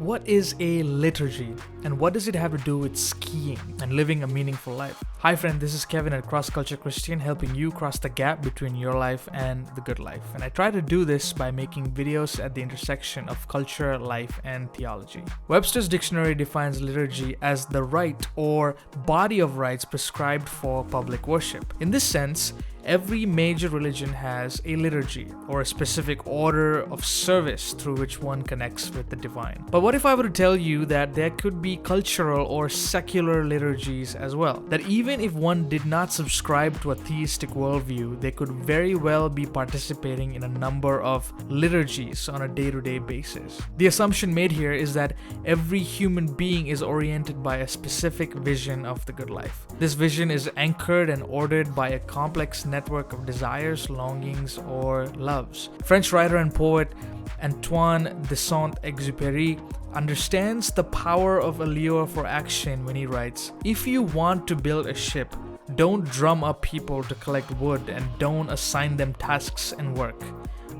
What is a liturgy, and what does it have to do with skiing and living a meaningful life? Hi friend, this is Kevin at Cross Culture Christian, helping you cross the gap between your life and the good life. And I try to do this by making videos at the intersection of culture, life, and theology. Webster's dictionary defines liturgy as the rite or body of rites prescribed for public worship. In this sense, every major religion has a liturgy, or a specific order of service through which one connects with the divine. But what if I were to tell you that there could be cultural or secular liturgies as well? That even if one did not subscribe to a theistic worldview, they could very well be participating in a number of liturgies on a day-to-day basis. The assumption made here is that every human being is oriented by a specific vision of the good life. This vision is anchored and ordered by a complex network of desires, longings, or loves. French writer and poet Antoine de Saint-Exupéry understands the power of a lure for action when he writes, "If you want to build a ship, don't drum up people to collect wood and don't assign them tasks and work,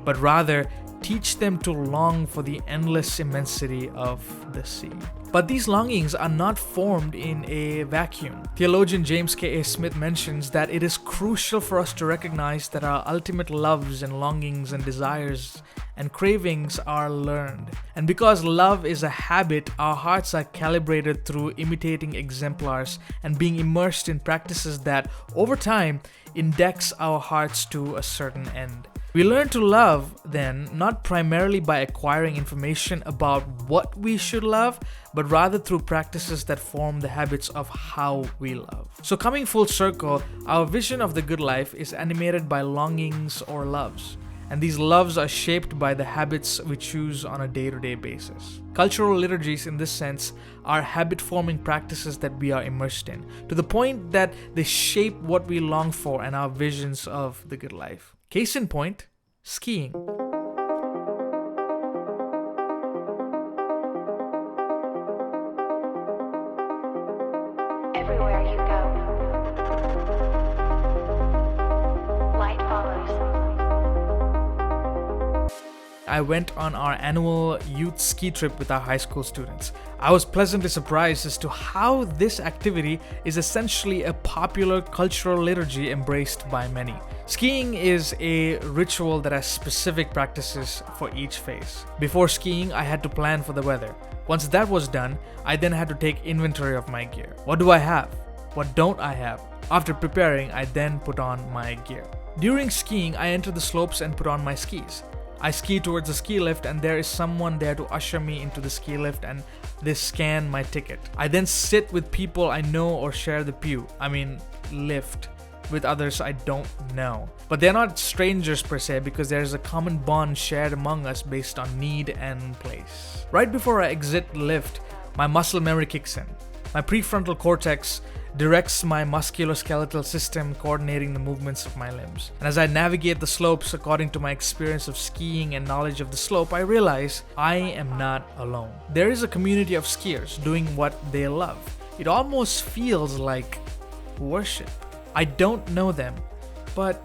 but rather teach them to long for the endless immensity of the sea." But these longings are not formed in a vacuum. Theologian James K. A. Smith mentions that it is crucial for us to recognize that our ultimate loves and longings and desires and cravings are learned. And because love is a habit, our hearts are calibrated through imitating exemplars and being immersed in practices that, over time, index our hearts to a certain end. We learn to love, then, not primarily by acquiring information about what we should love, but rather through practices that form the habits of how we love. So coming full circle, our vision of the good life is animated by longings or loves. And these loves are shaped by the habits we choose on a day-to-day basis. Cultural liturgies, in this sense, are habit-forming practices that we are immersed in, to the point that they shape what we long for and our visions of the good life. Case in point, skiing. Everywhere you go, light follows. I went on our annual youth ski trip with our high school students. I was pleasantly surprised as to how this activity is essentially a popular cultural liturgy embraced by many. Skiing is a ritual that has specific practices for each phase. Before skiing, I had to plan for the weather. Once that was done, I then had to take inventory of my gear. What do I have? What don't I have? After preparing, I then put on my gear. During skiing, I enter the slopes and put on my skis. I ski towards the ski lift and there is someone there to usher me into the ski lift and they scan my ticket. I then sit with people I know or share the lift with others I don't know. But they're not strangers per se because there's a common bond shared among us based on need and place. Right before I exit the lift, my muscle memory kicks in. My prefrontal cortex directs my musculoskeletal system, coordinating the movements of my limbs. And as I navigate the slopes according to my experience of skiing and knowledge of the slope, I realize I am not alone. There is a community of skiers doing what they love. It almost feels like worship. I don't know them, but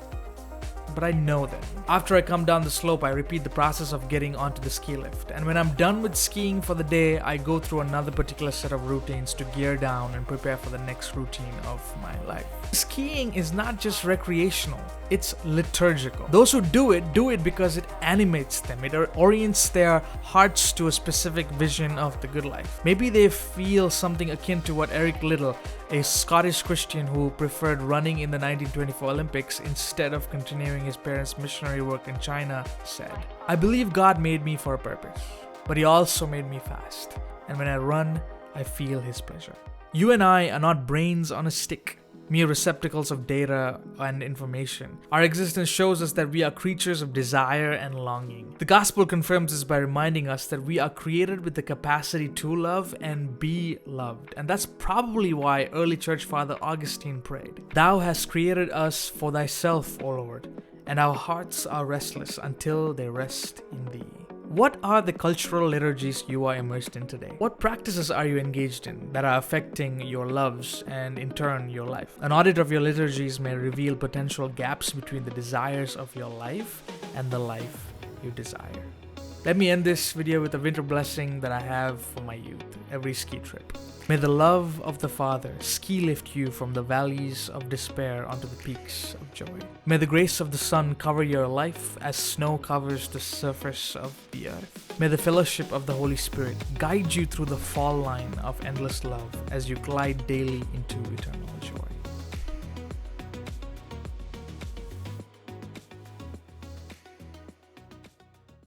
I know them. After I come down the slope, I repeat the process of getting onto the ski lift. And when I'm done with skiing for the day, I go through another particular set of routines to gear down and prepare for the next routine of my life. Skiing is not just recreational, it's liturgical. Those who do it because it animates them. It orients their hearts to a specific vision of the good life. Maybe they feel something akin to what Eric Liddell, a Scottish Christian who preferred running in the 1924 Olympics instead of continuing his parents' missionary work in China, said. "I believe God made me for a purpose, but He also made me fast. And when I run, I feel His pleasure." You and I are not brains on a stick, mere receptacles of data and information. Our existence shows us that we are creatures of desire and longing. The gospel confirms this by reminding us that we are created with the capacity to love and be loved. And that's probably why early church father Augustine prayed, "Thou hast created us for thyself, O Lord, and our hearts are restless until they rest in thee." What are the cultural liturgies you are immersed in today? What practices are you engaged in that are affecting your loves and in turn your life? An audit of your liturgies may reveal potential gaps between the desires of your life and the life you desire. Let me end this video with a winter blessing that I have for my youth every ski trip. May the love of the Father ski lift you from the valleys of despair onto the peaks of joy. May the grace of the Son cover your life as snow covers the surface of the earth. May the fellowship of the Holy Spirit guide you through the fall line of endless love as you glide daily into eternal joy.